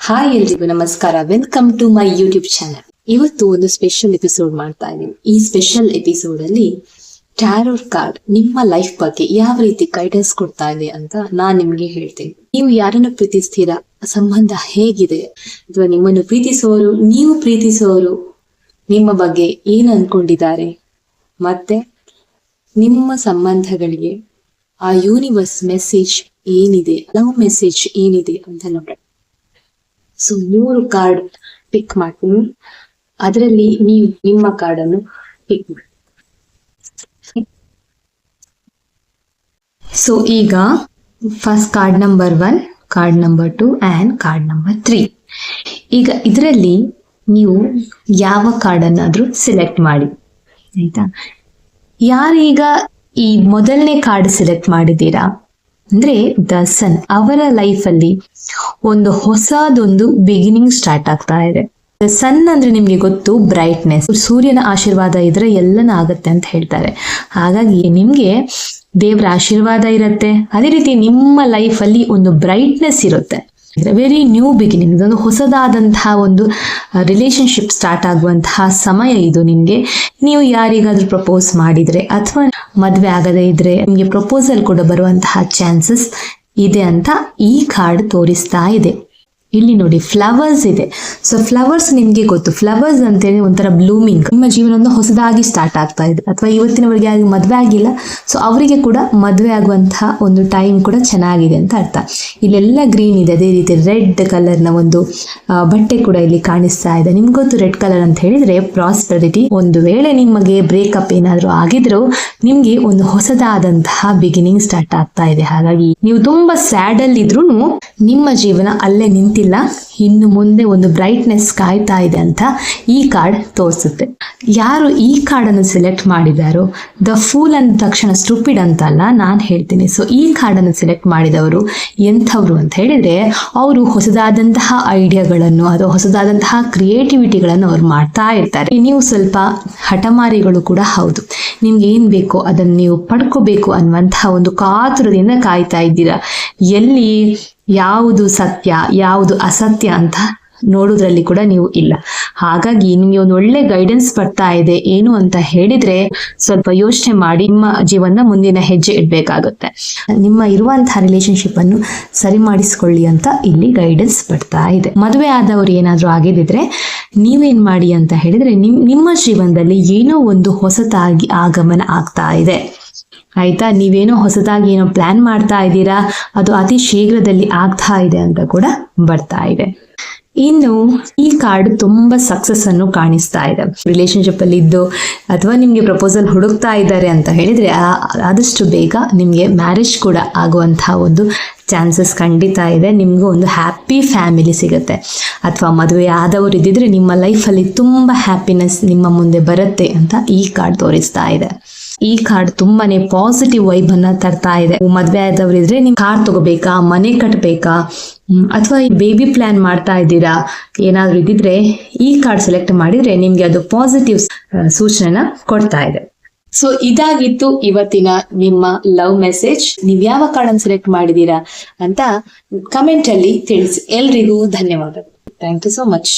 Hi ಎಲ್ರಿಗೂ ನಮಸ್ಕಾರ. Welcome to my YouTube channel. ಇವತ್ತು ಒಂದು ಸ್ಪೆಷಲ್ ಎಪಿಸೋಡ್ ಮಾಡ್ತಾ ಇದ್ದೀನಿ. ಈ ಸ್ಪೆಷಲ್ ಎಪಿಸೋಡ್ ಅಲ್ಲಿ ಟ್ಯಾರೋಟ್ ಕಾರ್ಡ್ ನಿಮ್ಮ ಲೈಫ್ ಬಗ್ಗೆ ಯಾವ ರೀತಿ ಗೈಡೆನ್ಸ್ ಕೊಡ್ತಾ ಇದೆ ಅಂತ ನಾನ್ ನಿಮ್ಗೆ ಹೇಳ್ತೇನೆ. ನೀವು ಯಾರನ್ನು ಪ್ರೀತಿಸ್ತೀರಾ, ಸಂಬಂಧ ಹೇಗಿದೆ, ಅಥವಾ ನಿಮ್ಮನ್ನು ಪ್ರೀತಿಸೋರು, ನೀವು ಪ್ರೀತಿಸೋರು ನಿಮ್ಮ ಬಗ್ಗೆ ಏನ್ ಅನ್ಕೊಂಡಿದ್ದಾರೆ, ಮತ್ತೆ ನಿಮ್ಮ ಸಂಬಂಧಗಳಿಗೆ ಆ ಯೂನಿವರ್ಸ್ ಮೆಸೇಜ್ ಏನಿದೆ, ಲವ್ ಮೆಸೇಜ್ ಏನಿದೆ ಅಂತ ನೋಡೋಣ. ಸೊ 3 ಕಾರ್ಡ್ ಪಿಕ್ ಮಾಡ್ತೀನಿ, ಅದರಲ್ಲಿ ನೀವು ನಿಮ್ಮ ಕಾರ್ಡ್ ಅನ್ನು ಪಿಕ್ ಮಾಡಿ. ಸೊ ಈಗ first card number 1, card number 2 and card number 3. ಈಗ ಇದರಲ್ಲಿ ನೀವು ಯಾವ ಕಾರ್ಡ್ ಅನ್ನಾದ್ರೂ ಸೆಲೆಕ್ಟ್ ಮಾಡಿ, ಆಯ್ತಾ? ಯಾರೀಗ ಈ ಮೊದಲನೇ ಕಾರ್ಡ್ ಸೆಲೆಕ್ಟ್ ಮಾಡಿದ್ದೀರಾ ಅಂದ್ರೆ ದ ಸನ್, ಅವರ ಲೈಫ್ ಅಲ್ಲಿ ಒಂದು ಹೊಸದೊಂದು ಬಿಗಿನಿಂಗ್ ಸ್ಟಾರ್ಟ್ ಆಗ್ತಾ ಇದೆ. ದ ಸನ್ ಅಂದ್ರೆ ನಿಮ್ಗೆ ಗೊತ್ತು, ಬ್ರೈಟ್ನೆಸ್, ಸೂರ್ಯನ ಆಶೀರ್ವಾದ ಇದ್ರೆ ಎಲ್ಲನ ಆಗತ್ತೆ ಅಂತ ಹೇಳ್ತಾರೆ. ಹಾಗಾಗಿ ನಿಮ್ಗೆ ದೇವರ ಆಶೀರ್ವಾದ ಇರುತ್ತೆ, ಅದೇ ರೀತಿ ನಿಮ್ಮ ಲೈಫ್ ಅಲ್ಲಿ ಒಂದು ಬ್ರೈಟ್ನೆಸ್ ಇರುತ್ತೆ. ವೆರಿ ನ್ಯೂ ಬಿಗಿನಿಂಗ್, ಇದೊಂದು ಹೊಸದಾದಂತಹ ಒಂದು ರಿಲೇಶನ್ಶಿಪ್ ಸ್ಟಾರ್ಟ್ ಆಗುವಂತಹ ಸಮಯ ಇದು ನಿಮ್ಗೆ. ನೀವು ಯಾರಿಗಾದ್ರೂ ಪ್ರಪೋಸ್ ಮಾಡಿದ್ರೆ ಅಥವಾ ಮದ್ವೆ ಆಗದೇ ಇದ್ರೆ ನಿಮ್ಗೆ ಪ್ರಪೋಸಲ್ ಕೂಡ ಬರುವಂತಹ ಚಾನ್ಸಸ್ ಇದೆ ಅಂತ ಈ ಕಾರ್ಡ್ ತೋರಿಸ್ತಾ ಇದೆ. ಇಲ್ಲಿ ನೋಡಿ, ಫ್ಲವರ್ಸ್ ಇದೆ. ಸೊ ಫ್ಲವರ್ಸ್ ನಿಮ್ಗೆ ಗೊತ್ತು, ಫ್ಲವರ್ಸ್ ಅಂತೇಳಿ ಒಂಥರ ಬ್ಲೂಮಿಂಗ್, ನಿಮ್ಮ ಜೀವನ ಹೊಸದಾಗಿ ಸ್ಟಾರ್ಟ್ ಆಗ್ತಾ ಇದೆ. ಅಥವಾ ಇವತ್ತಿನವರೆಗೆ ಮದ್ವೆ ಆಗಿಲ್ಲ, ಸೊ ಅವರಿಗೆ ಕೂಡ ಮದ್ವೆ ಆಗುವಂತಹ ಒಂದು ಟೈಮ್ ಕೂಡ ಚೆನ್ನಾಗಿದೆ ಅಂತ ಅರ್ಥ. ಇಲ್ಲೆಲ್ಲ ಗ್ರೀನ್ ಇದೆ, ಅದೇ ರೀತಿ ರೆಡ್ ಕಲರ್ನ ಒಂದು ಬಟ್ಟೆ ಕೂಡ ಇಲ್ಲಿ ಕಾಣಿಸ್ತಾ ಇದೆ. ನಿಮ್ಗೆ ಗೊತ್ತು, ರೆಡ್ ಕಲರ್ ಅಂತ ಹೇಳಿದ್ರೆ ಪ್ರಾಸ್ಪರಿಟಿ. ಒಂದು ವೇಳೆ ನಿಮಗೆ ಬ್ರೇಕಪ್ ಏನಾದ್ರು ಆಗಿದ್ರು ನಿಮ್ಗೆ ಒಂದು ಹೊಸದಾದಂತಹ ಬಿಗಿನಿಂಗ್ ಸ್ಟಾರ್ಟ್ ಆಗ್ತಾ ಇದೆ. ಹಾಗಾಗಿ ನೀವು ತುಂಬಾ ಸ್ಯಾಡ್ ಅಲ್ಲಿ ಇದ್ರು ನಿಮ್ಮ ಜೀವನ ಅಲ್ಲೇ ನಿಂತಿಲ್ಲ, ಇನ್ನು ಮುಂದೆ ಒಂದು ಬ್ರೈಟ್ನೆಸ್ ಕಾಯ್ತಾ ಇದೆ ಅಂತ ಈ ಕಾರ್ಡ್ ತೋರಿಸುತ್ತೆ. ಯಾರು ಈ ಕಾರ್ಡ್ ಅನ್ನು ಸೆಲೆಕ್ಟ್ ಮಾಡಿದಾರೋ, ದ ಫೂಲ್ ಅಂದ ತಕ್ಷಣ ಸ್ಟುಪಿಡ್ ಅಂತಲ್ಲ ನಾನು ಹೇಳ್ತೀನಿ. ಸೊ ಈ ಕಾರ್ಡ್ ಅನ್ನು ಸೆಲೆಕ್ಟ್ ಮಾಡಿದವರು ಎಂಥವ್ರು ಅಂತ ಹೇಳಿದ್ರೆ, ಅವರು ಹೊಸದಾದಂತಹ ಐಡಿಯಾಗಳನ್ನು ಅಥವಾ ಹೊಸದಾದಂತಹ ಕ್ರಿಯೇಟಿವಿಟಿಗಳನ್ನು ಅವ್ರು ಮಾಡ್ತಾ ಇರ್ತಾರೆ. ನೀವು ಸ್ವಲ್ಪ ಹಠಮಾರಿಗಳು ಕೂಡ ಹೌದು. ನಿಮ್ಗೆ ಏನ್ ಬೇಕೋ ಅದನ್ನು ನೀವು ಪಡ್ಕೋಬೇಕು ಅನ್ನುವಂತಹ ಒಂದು ಕಾತುರದಿಂದ ಕಾಯ್ತಾ ಇದ್ದೀರಾ. ಎಲ್ಲಿ ಯಾವುದು ಸತ್ಯ ಯಾವುದು ಅಸತ್ಯ ಅಂತ ನೋಡೋದ್ರಲ್ಲಿ ಕೂಡ ನೀವು ಇಲ್ಲ. ಹಾಗಾಗಿ ನಿಮ್ಗೆ ಒಂದು ಒಳ್ಳೆ ಗೈಡೆನ್ಸ್ ಬರ್ತಾ ಇದೆ. ಏನು ಅಂತ ಹೇಳಿದ್ರೆ, ಸ್ವಲ್ಪ ಯೋಚನೆ ಮಾಡಿ ನಿಮ್ಮ ಜೀವನ ಮುಂದಿನ ಹೆಜ್ಜೆ ಇಡ್ಬೇಕಾಗುತ್ತೆ. ನಿಮ್ಮ ಇರುವಂತಹ ರಿಲೇಶನ್ಶಿಪ್ ಅನ್ನು ಸರಿ ಮಾಡಿಸ್ಕೊಳ್ಳಿ ಅಂತ ಇಲ್ಲಿ ಗೈಡೆನ್ಸ್ ಬರ್ತಾ ಇದೆ. ಮದುವೆ ಆದವರು ಏನಾದ್ರೂ ಆಗಿದ್ರೆ ನೀವೇನ್ ಮಾಡಿ ಅಂತ ಹೇಳಿದ್ರೆ, ನಿಮ್ಮ ಜೀವನದಲ್ಲಿ ಏನೋ ಒಂದು ಹೊಸತಾಗಿ ಆಗಮನ ಆಗ್ತಾ ಇದೆ, ಆಯ್ತಾ? ನೀವೇನೋ ಹೊಸದಾಗಿ ಏನೋ ಪ್ಲಾನ್ ಮಾಡ್ತಾ ಇದ್ದೀರಾ, ಅದು ಅತಿ ಶೀಘ್ರದಲ್ಲಿ ಆಗ್ತಾ ಇದೆ ಅಂತ ಕೂಡ ಬರ್ತಾ ಇದೆ. ಇನ್ನು ಈ ಕಾರ್ಡ್ ತುಂಬಾ ಸಕ್ಸಸ್ ಅನ್ನು ಕಾಣಿಸ್ತಾ ಇದೆ. ರಿಲೇಶನ್ಶಿಪ್ ಅಲ್ಲಿ ಇದ್ದು ಅಥವಾ ನಿಮ್ಗೆ ಪ್ರಪೋಸಲ್ ಹುಡುಕ್ತಾ ಇದ್ದಾರೆ ಅಂತ ಹೇಳಿದ್ರೆ ಆದಷ್ಟು ಬೇಗ ನಿಮ್ಗೆ ಮ್ಯಾರೇಜ್ ಕೂಡ ಆಗುವಂತಹ ಒಂದು ಚಾನ್ಸಸ್ ಖಂಡಿತ ಇದೆ. ನಿಮ್ಗೂ ಒಂದು ಹ್ಯಾಪಿ ಫ್ಯಾಮಿಲಿ ಸಿಗುತ್ತೆ. ಅಥವಾ ಮದುವೆ ಆದವರು ಇದ್ದಿದ್ರೆ ನಿಮ್ಮ ಲೈಫಲ್ಲಿ ತುಂಬಾ ಹ್ಯಾಪಿನೆಸ್ ನಿಮ್ಮ ಮುಂದೆ ಬರುತ್ತೆ ಅಂತ ಈ ಕಾರ್ಡ್ ತೋರಿಸ್ತಾ ಇದೆ. ಈ ಕಾರ್ಡ್ ತುಂಬಾನೇ ಪಾಸಿಟಿವ್ ವೈಬ್ ಅನ್ನ ತರ್ತಾ ಇದೆ. ಮದ್ವೆ ಆದವ್ರು ಇದ್ರೆ ನಿಮ್ ಕಾರ್ ತಗೋಬೇಕಾ, ಮನೆ ಕಟ್ಟಬೇಕಾ, ಅಥವಾ ಬೇಬಿ ಪ್ಲಾನ್ ಮಾಡ್ತಾ ಇದ್ದೀರಾ, ಏನಾದ್ರು ಇದ್ದಿದ್ರೆ ಈ ಕಾರ್ಡ್ ಸೆಲೆಕ್ಟ್ ಮಾಡಿದ್ರೆ ನಿಮ್ಗೆ ಅದು ಪಾಸಿಟಿವ್ ಸೂಚನೆನ ಕೊಡ್ತಾ ಇದೆ. ಸೊ ಇದಾಗಿತ್ತು ಇವತ್ತಿನ ನಿಮ್ಮ ಲವ್ ಮೆಸೇಜ್. ನೀವ್ ಯಾವ ಕಾರ್ಡ್ ಅನ್ನು ಸೆಲೆಕ್ಟ್ ಮಾಡಿದೀರಾ ಅಂತ ಕಮೆಂಟ್ ಅಲ್ಲಿ ತಿಳಿಸಿ. ಎಲ್ರಿಗೂ ಧನ್ಯವಾದಗಳು. Thank you so much.